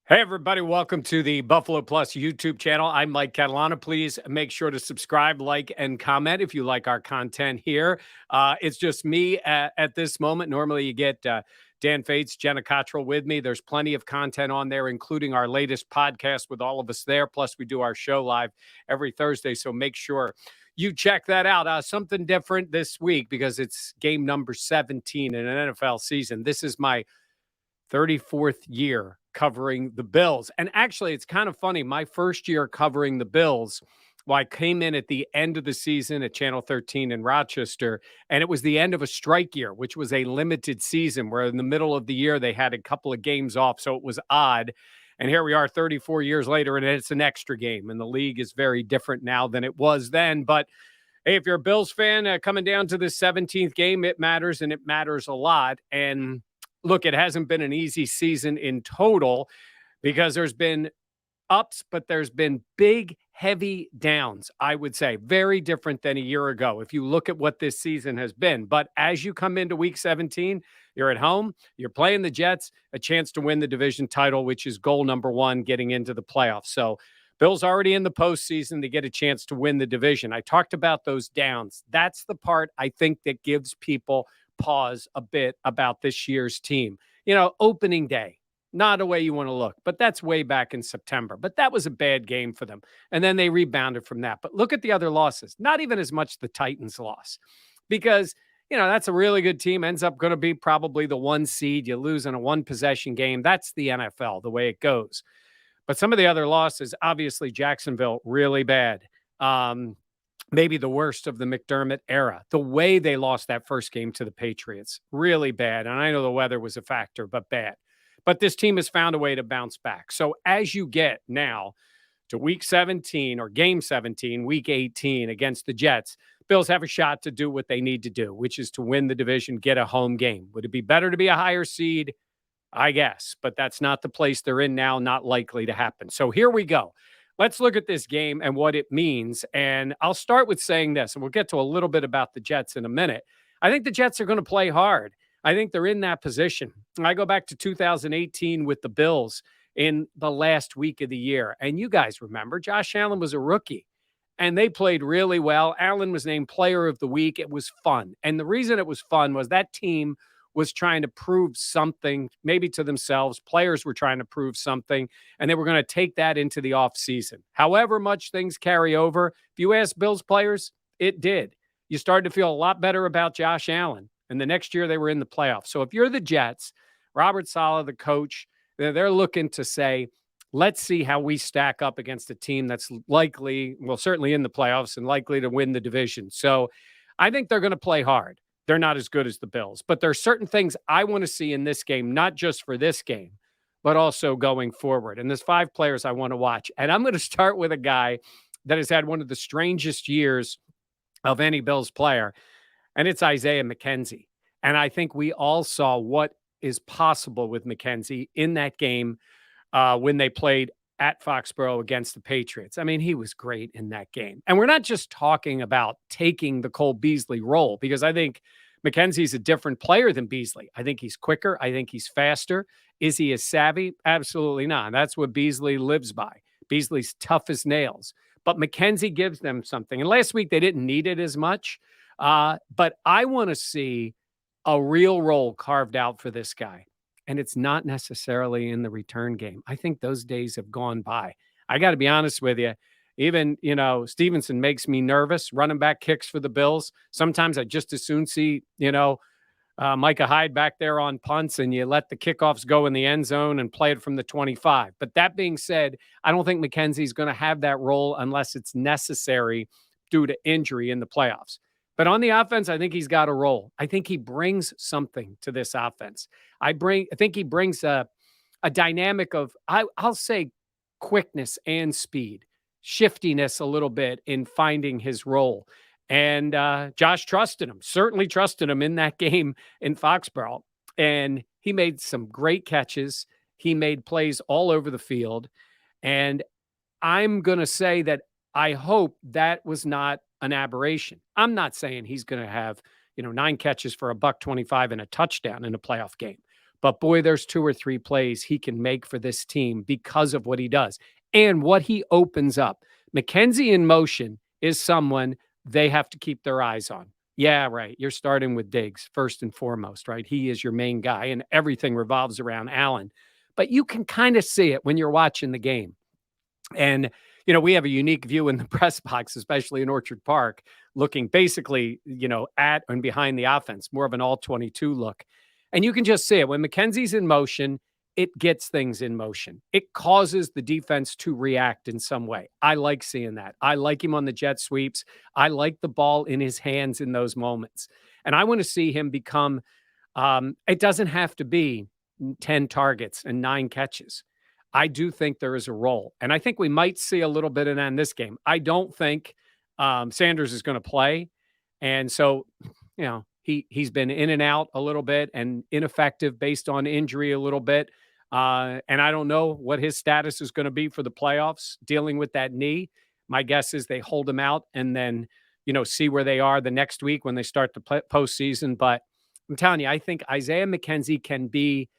Hey, everybody. Welcome to the Buffalo Plus YouTube channel. I'm Mike Catalana. Please make sure to subscribe, like, and comment if you like our content here. It's just me at this moment. Normally, you get Dan Fates, Jenna Cottrell with me. There's plenty of content on there, including our latest podcast with all of us there. Plus, we do our show live every Thursday. So make sure you check that out. Something different this week because it's game number 17 in an NFL season. This is my 34th year covering the Bills. And actually, it's kind of funny. My first year covering the Bills, well, I came in at the end of the season at Channel 13 in Rochester, and it was the end of a strike year, which was a limited season where in the middle of the year they had a couple of games off. So it was odd. And here we are 34 years later, and it's an extra game. And the league is very different now than it was then. But hey, if you're a Bills fan coming down to the 17th game, it matters, and it matters a lot. And look, it hasn't been an easy season in total because there's been ups, but there's been big, heavy downs, I would say. Very different than a year ago if you look at what this season has been. But as you come into week 17, you're at home, you're playing the Jets, a chance to win the division title, which is goal number one, getting into the playoffs. So Bills already in the postseason. They get a chance to win the division. I talked about those downs. That's the part I think that gives people pause a bit about this year's team. You know, opening day, not a way you want to look, but that's way back in September. But that was a bad game for them. And then they rebounded from that. But look at the other losses, not even as much the Titans loss, because, you know, that's a really good team, ends up going to be probably the one seed. You lose in a one possession game. That's the NFL, the way it goes. But some of the other losses, obviously, Jacksonville, really bad. Maybe the worst of the McDermott era. The way they lost that first game to the Patriots, really bad. And I know the weather was a factor, but bad. But this team has found a way to bounce back. So as you get now to week 17 or game 17, week 18 against the Jets, Bills have a shot to do what they need to do, which is to win the division, get a home game. Would it be better to be a higher seed? I guess, but that's not the place they're in now, not likely to happen. So here we go. Let's look at this game and what it means. And I'll start with saying this, and we'll get to a little bit about the Jets in a minute. I think the Jets are going to play hard. I think they're in that position. I go back to 2018 with the Bills in the last week of the year. And you guys remember, Josh Allen was a rookie and they played really well. Allen was named player of the week. It was fun. And the reason it was fun was that team was trying to prove something, maybe to themselves. Players were trying to prove something, and they were going to take that into the offseason. However much things carry over, if you ask Bills players, it did. You started to feel a lot better about Josh Allen, and the next year they were in the playoffs. So if you're the Jets, Robert Saleh, the coach, they're looking to say, let's see how we stack up against a team that's likely, well, certainly in the playoffs and likely to win the division. So I think they're going to play hard. They're not as good as the Bills. But there are certain things I want to see in this game, not just for this game, but also going forward. And there's 5 players I want to watch. And I'm going to start with a guy that has had one of the strangest years of any Bills player, and it's Isaiah McKenzie. And I think we all saw what is possible with McKenzie in that game when they played at Foxborough against the Patriots. I mean, he was great in that game. And we're not just talking about taking the Cole Beasley role, because I think McKenzie's a different player than Beasley. I think he's quicker. I think he's faster. Is he as savvy? Absolutely not. That's what Beasley lives by. Beasley's tough as nails. But McKenzie gives them something. And last week they didn't need it as much. But I want to see a real role carved out for this guy. And it's not necessarily in the return game. I think those days have gone by. I got to be honest with you. Even, Stevenson makes me nervous. Running back kicks for the Bills. Sometimes I just as soon see, Micah Hyde back there on punts, and you let the kickoffs go in the end zone and play it from the 25. But that being said, I don't think McKenzie's going to have that role unless it's necessary due to injury in the playoffs. But on the offense, I think he's got a role. I think he brings something to this offense. I think he brings a dynamic of, I'll say, quickness and speed, shiftiness a little bit in finding his role. And Josh trusted him, certainly trusted him in that game in Foxborough. And he made some great catches. He made plays all over the field. And I'm going to say that I hope that was not an aberration. I'm not saying he's going to have, 9 catches for $125 and a touchdown in a playoff game. But boy, there's 2 or 3 plays he can make for this team because of what he does and what he opens up. McKenzie in motion is someone they have to keep their eyes on. Yeah, right. You're starting with Diggs first and foremost, right? He is your main guy, and everything revolves around Allen. But you can kind of see it when you're watching the game. And, we have a unique view in the press box, especially in Orchard Park, looking basically, at and behind the offense, more of an all 22 look. And you can just see it. When McKenzie's in motion, it gets things in motion. It causes the defense to react in some way. I like seeing that. I like him on the jet sweeps. I like the ball in his hands in those moments. And I want to see him become, it doesn't have to be 10 targets and 9 catches. I do think there is a role, and I think we might see a little bit of that in this game. I don't think Sanders is going to play, and so he's been in and out a little bit and ineffective based on injury a little bit, and I don't know what his status is going to be for the playoffs dealing with that knee. My guess is they hold him out and then see where they are the next week when they start the postseason. But I'm telling you, I think Isaiah McKenzie can be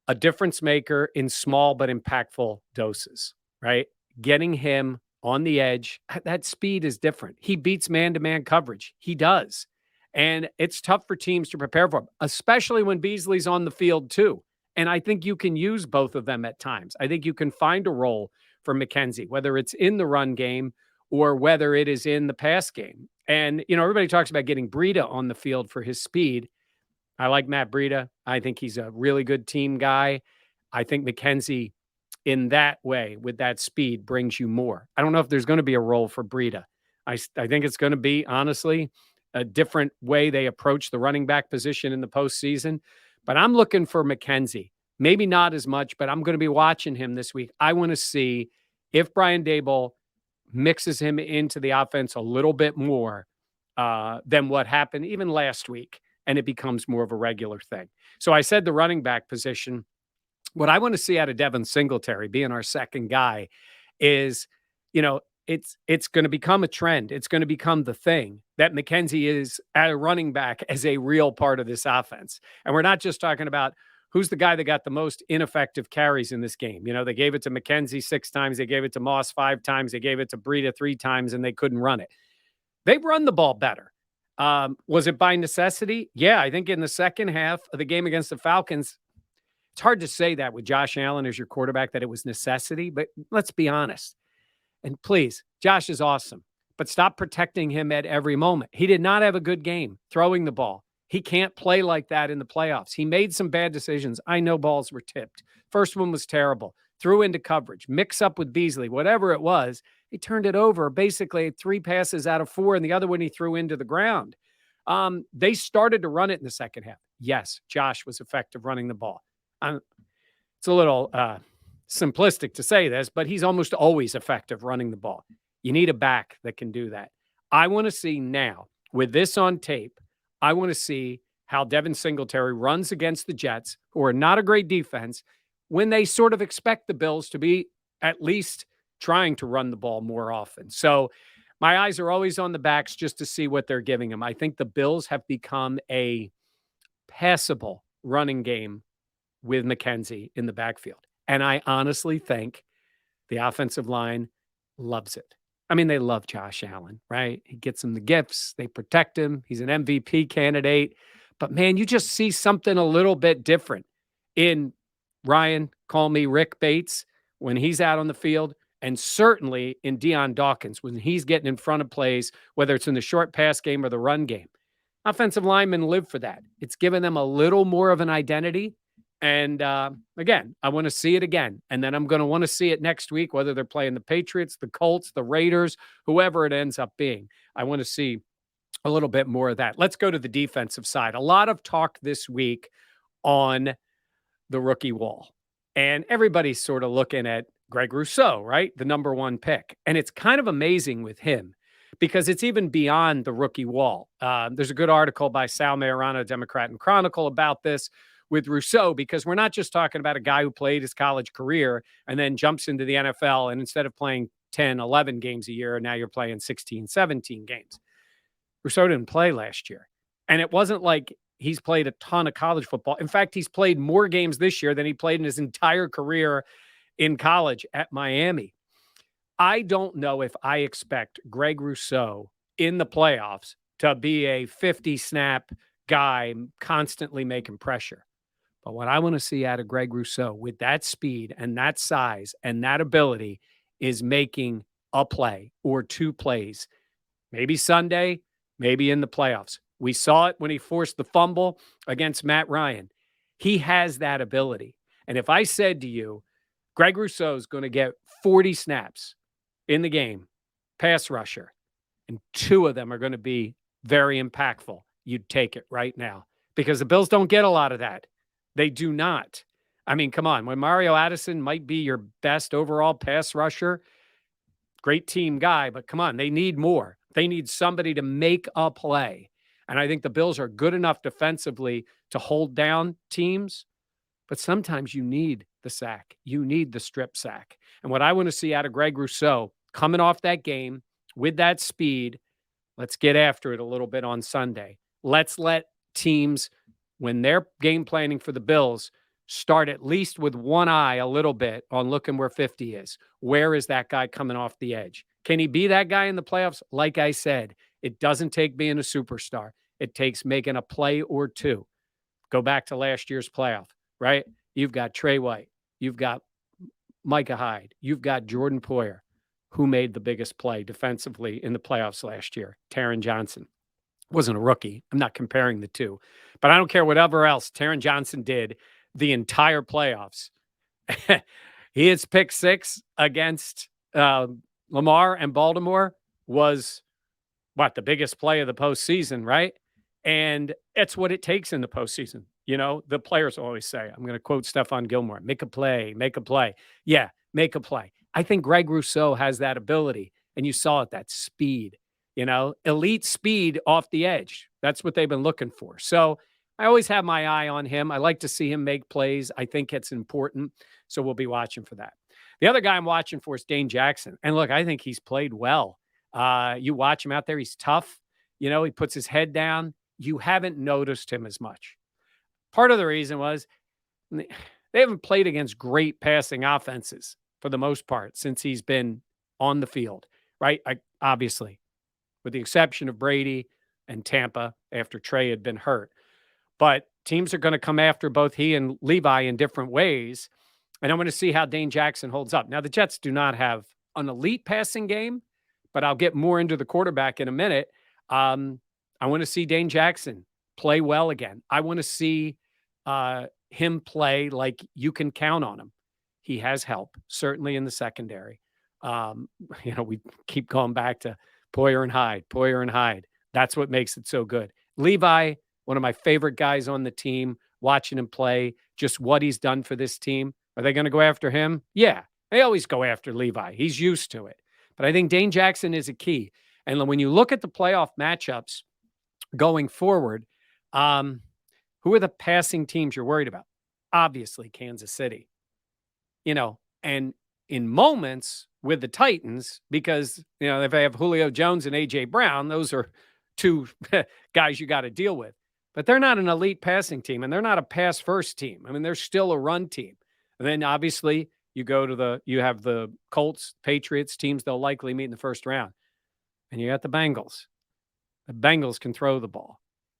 a difference maker in small but impactful doses, right? Getting him on the edge, that speed is different. He beats man-to-man coverage. He does. And it's tough for teams to prepare for him, especially when Beasley's on the field too. And I think you can use both of them at times. I think you can find a role for McKenzie, whether it's in the run game or whether it is in the pass game. And, everybody talks about getting Breida on the field for his speed. I like Matt Breida. I think he's a really good team guy. I think McKenzie, in that way, with that speed, brings you more. I don't know if there's going to be a role for Breida. I think it's going to be, honestly, a different way they approach the running back position in the postseason. But I'm looking for McKenzie. Maybe not as much, but I'm going to be watching him this week. I want to see if Brian Daboll mixes him into the offense a little bit more than what happened even last week, and it becomes more of a regular thing. So I said the running back position. What I want to see out of Devin Singletary being our second guy is, it's going to become a trend. It's going to become the thing that McKenzie is at a running back as a real part of this offense. And we're not just talking about who's the guy that got the most ineffective carries in this game. They gave it to McKenzie 6 times. They gave it to Moss 5 times. They gave it to Breida 3 times, and they couldn't run it. They've run the ball better. Was it by necessity? Yeah, I think in the second half of the game against the Falcons, it's hard to say that with Josh Allen as your quarterback that it was necessity, but let's be honest. And please, Josh is awesome, but stop protecting him at every moment. He did not have a good game throwing the ball. He can't play like that in the playoffs. He made some bad decisions. I know balls were tipped. First one was terrible. Threw into coverage, mix up with Beasley, whatever it was. He turned it over, basically 3 passes out of 4, and the other one he threw into the ground. They started to run it in the second half. Yes, Josh was effective running the ball. It's a little simplistic to say this, but he's almost always effective running the ball. You need a back that can do that. I want to see now, with this on tape, I want to see how Devin Singletary runs against the Jets, who are not a great defense, when they sort of expect the Bills to be at least trying to run the ball more often. So my eyes are always on the backs just to see what they're giving them. I think the Bills have become a passable running game with McKenzie in the backfield. And I honestly think the offensive line loves it. I mean, they love Josh Allen, right? He gets them the gifts. They protect him. He's an MVP candidate. But, man, you just see something a little bit different in Ryan, call me Rick Bates, when he's out on the field, and certainly in Deion Dawkins when he's getting in front of plays, whether it's in the short pass game or the run game. Offensive linemen live for that. It's given them a little more of an identity. And again, I want to see it again. And then I'm going to want to see it next week, whether they're playing the Patriots, the Colts, the Raiders, whoever it ends up being. I want to see a little bit more of that. Let's go to the defensive side. A lot of talk this week on the rookie wall. And everybody's sort of looking at Greg Rousseau, right? The number 1 pick. And it's kind of amazing with him because it's even beyond the rookie wall. There's a good article by Sal Majorano, Democrat and Chronicle, about this with Rousseau, because we're not just talking about a guy who played his college career and then jumps into the NFL, and instead of playing 10, 11 games a year, now you're playing 16, 17 games. Rousseau didn't play last year. And it wasn't like he's played a ton of college football. In fact, he's played more games this year than he played in his entire career in college at Miami. I don't know if I expect Greg Rousseau in the playoffs to be a 50 snap guy constantly making pressure. But what I want to see out of Greg Rousseau with that speed and that size and that ability is making a play or two plays, maybe Sunday, maybe in the playoffs. We saw it when he forced the fumble against Matt Ryan. He has that ability. And if I said to you, Greg Rousseau is going to get 40 snaps in the game, pass rusher, and two of them are going to be very impactful, you'd take it right now because the Bills don't get a lot of that. They do not. I mean, come on. When Mario Addison might be your best overall pass rusher, great team guy, but come on, they need more. They need somebody to make a play. And I think the Bills are good enough defensively to hold down teams, but sometimes you need the sack. You need the strip sack. And what I want to see out of Greg Rousseau coming off that game with that speed, let's get after it a little bit on Sunday. Let's let teams, when they're game planning for the Bills, start at least with one eye a little bit on looking where 50 is. Where is that guy coming off the edge? Can he be that guy in the playoffs? Like I said, it doesn't take being a superstar. It takes making a play or two. Go back to last year's playoff, right? You've got Trey White. You've got Micah Hyde. You've got Jordan Poyer, who made the biggest play defensively in the playoffs last year. Taron Johnson wasn't a rookie. I'm not comparing the two, but I don't care whatever else Taron Johnson did the entire playoffs. He hits pick six against Lamar and Baltimore was the biggest play of the postseason, right? And it's what it takes in the postseason. You know, the players always say, I'm going to quote Stephon Gilmore, make a play, make a play. Yeah, make a play. I think Greg Rousseau has that ability. And you saw it, that speed, elite speed off the edge. That's what they've been looking for. So I always have my eye on him. I like to see him make plays. I think it's important. So we'll be watching for that. The other guy I'm watching for is Dane Jackson. And look, I think he's played well. You watch him out there. He's tough. He puts his head down. You haven't noticed him as much. Part of the reason was they haven't played against great passing offenses for the most part since he's been on the field, right? Obviously, with the exception of Brady and Tampa after Trey had been hurt. But teams are going to come after both he and Levi in different ways. And I'm going to see how Dane Jackson holds up. Now, the Jets do not have an elite passing game, but I'll get more into the quarterback in a minute. I want to see Dane Jackson play well again. I want to see him play like you can count on him. He has help, certainly in the secondary. We keep going back to Poyer and Hyde. That's what makes it so good. Levi, one of my favorite guys on the team, watching him play, just what he's done for this team. Are they going to go after him? Yeah, they always go after Levi. He's used to it. But I think Dane Jackson is a key. And when you look at the playoff matchups going forward, who are the passing teams you're worried about? Obviously, Kansas City. And in moments with the Titans, because, if they have Julio Jones and A.J. Brown, those are two guys you got to deal with. But they're not an elite passing team, and they're not a pass-first team. I mean, they're still a run team. And then, obviously, you have the Colts, Patriots, teams they'll likely meet in the first round. And you got the Bengals. The Bengals can throw the ball.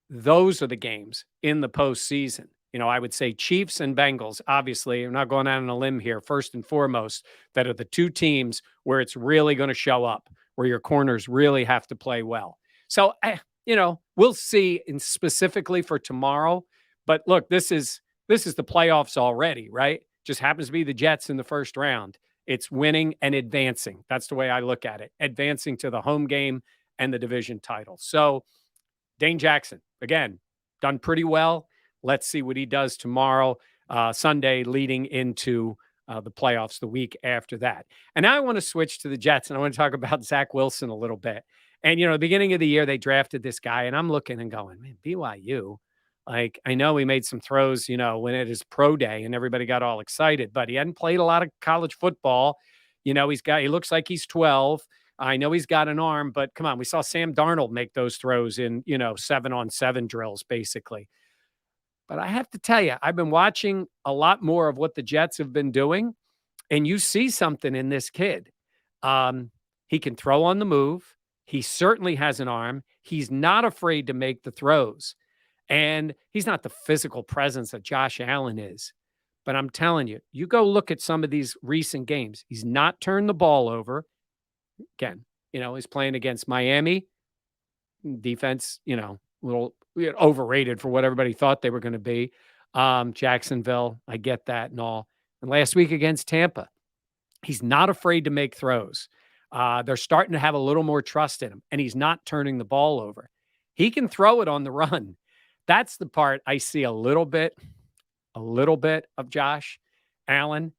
Those are the games in the postseason. I would say Chiefs and Bengals, obviously, I'm not going out on a limb here, first and foremost, that are the two teams where it's really going to show up, where your corners really have to play well. So, we'll see specifically for tomorrow. But look, this is the playoffs already, right? Just happens to be the Jets in the first round. It's winning and advancing. That's the way I look at it. Advancing to the home game and the division title. So Dane Jackson, again, done pretty well. Let's see what he does tomorrow, Sunday, leading into the playoffs the week after that. And now I want to switch to the Jets, and I want to talk about Zach Wilson a little bit. And, the beginning of the year, they drafted this guy, and I'm looking and going, man, BYU. Like, I know he made some throws, when it is pro day and everybody got all excited, but he hadn't played a lot of college football. He looks like he's 12. I know he's got an arm, but come on, we saw Sam Darnold make those throws in, 7-on-7 drills, basically. But I have to tell you, I've been watching a lot more of what the Jets have been doing, and you see something in this kid. Um, he can throw on the move. He certainly has an arm. He's not afraid to make the throws. And he's not the physical presence that Josh Allen is. But I'm telling you, you go look at some of these recent games. He's not turned the ball over. Again, he's playing against Miami. Defense, a little overrated for what everybody thought they were going to be. Jacksonville, I get that and all. And last week against Tampa, he's not afraid to make throws. They're starting to have a little more trust in him, and he's not turning the ball over. He can throw it on the run. That's the part I see a little bit of Josh Allen.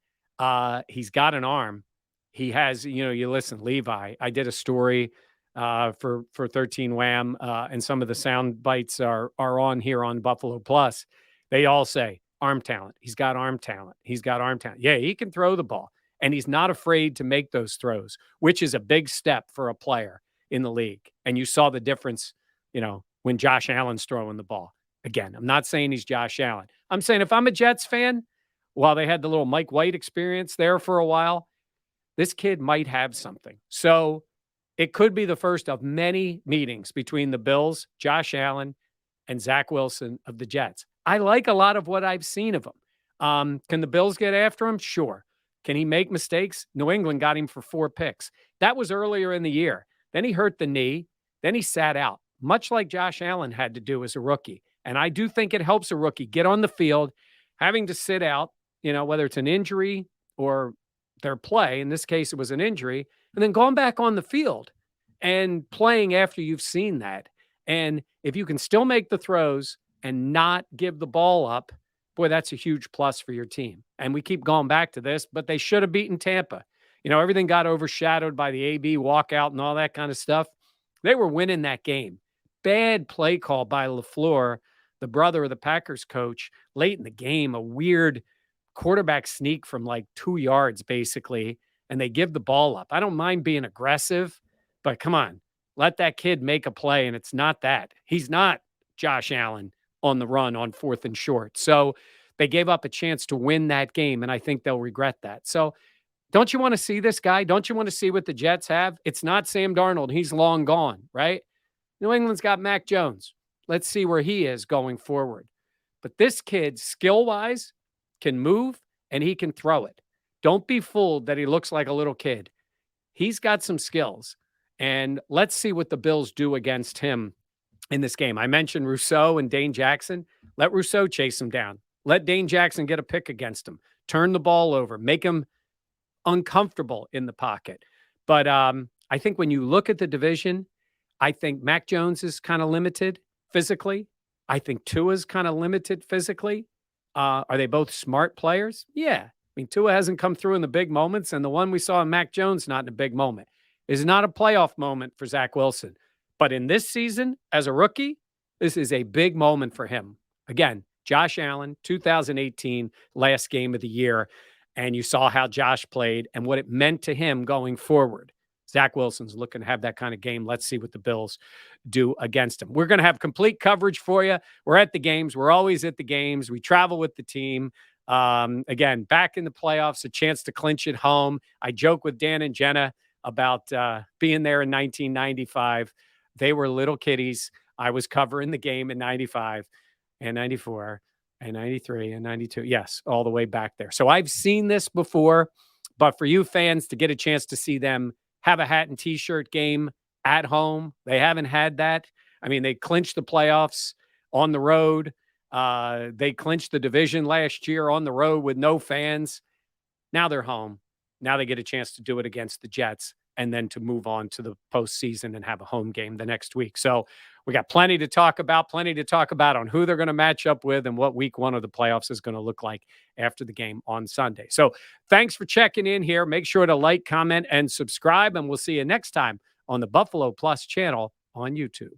He's got an arm. He has, you listen, Levi. I did a story for 13 Wham, and some of the sound bites are on here on Buffalo Plus. They all say arm talent. He's got arm talent. He's got arm talent. Yeah, he can throw the ball, and he's not afraid to make those throws, which is a big step for a player in the league. And you saw the difference, when Josh Allen's throwing the ball. Again, I'm not saying he's Josh Allen. I'm saying if I'm a Jets fan, while they had the little Mike White experience there for a while, this kid might have something. So it could be the first of many meetings between the Bills, Josh Allen, and Zach Wilson of the Jets. I like a lot of what I've seen of him. Can the Bills get after him? Sure. Can he make mistakes? New England got him for 4 picks. That was earlier in the year. Then he hurt the knee. Then he sat out, much like Josh Allen had to do as a rookie. And I do think it helps a rookie get on the field, having to sit out, whether it's an injury or their play. In this case, it was an injury, and then going back on the field and playing after you've seen that. And if you can still make the throws and not give the ball up, boy, that's a huge plus for your team. And we keep going back to this, but they should have beaten Tampa. Everything got overshadowed by the AB walkout and all that kind of stuff. They were winning that game. Bad play call by LaFleur, the brother of the Packers coach, late in the game, a weird quarterback sneak from like 2 yards, basically, and they give the ball up. I don't mind being aggressive, but come on, let that kid make a play, and it's not that. He's not Josh Allen on the run on 4th and short. So they gave up a chance to win that game, and I think they'll regret that. So don't you want to see this guy? Don't you want to see what the Jets have? It's not Sam Darnold. He's long gone, right? New England's got Mac Jones. Let's see where he is going forward. But this kid, skill-wise, can move and he can throw it. Don't be fooled that he looks like a little kid. He's got some skills. And let's see what the Bills do against him in this game. I mentioned Rousseau and Dane Jackson. Let Rousseau chase him down. Let Dane Jackson get a pick against him. Turn the ball over. Make him uncomfortable in the pocket. But I think when you look at the division, I think Mac Jones is kind of limited physically. I think Tua's kind of limited physically. Are they both smart players? Yeah. I mean, Tua hasn't come through in the big moments, and the one we saw in Mac Jones, not in a big moment, is not a playoff moment for Zach Wilson. But in this season, as a rookie, this is a big moment for him. Again, Josh Allen, 2018, last game of the year, and you saw how Josh played and what it meant to him going forward. Zach Wilson's looking to have that kind of game. Let's see what the Bills do against him. We're going to have complete coverage for you. We're at the games. We're always at the games. We travel with the team. Again, back in the playoffs, a chance to clinch it home. I joke with Dan and Jenna about being there in 1995. They were little kiddies. I was covering the game in 95 and 94 and 93 and 92. Yes, all the way back there. So I've seen this before, but for you fans to get a chance to see them have a hat and T-shirt game at home, they haven't had that. I mean, they clinched the playoffs on the road. They clinched the division last year on the road with no fans. Now they're home. Now they get a chance to do it against the Jets and then to move on to the postseason and have a home game the next week. So we got plenty to talk about on who they're going to match up with and what week 1 of the playoffs is going to look like after the game on Sunday. So thanks for checking in here. Make sure to like, comment, and subscribe, and we'll see you next time on the Buffalo Plus channel on YouTube.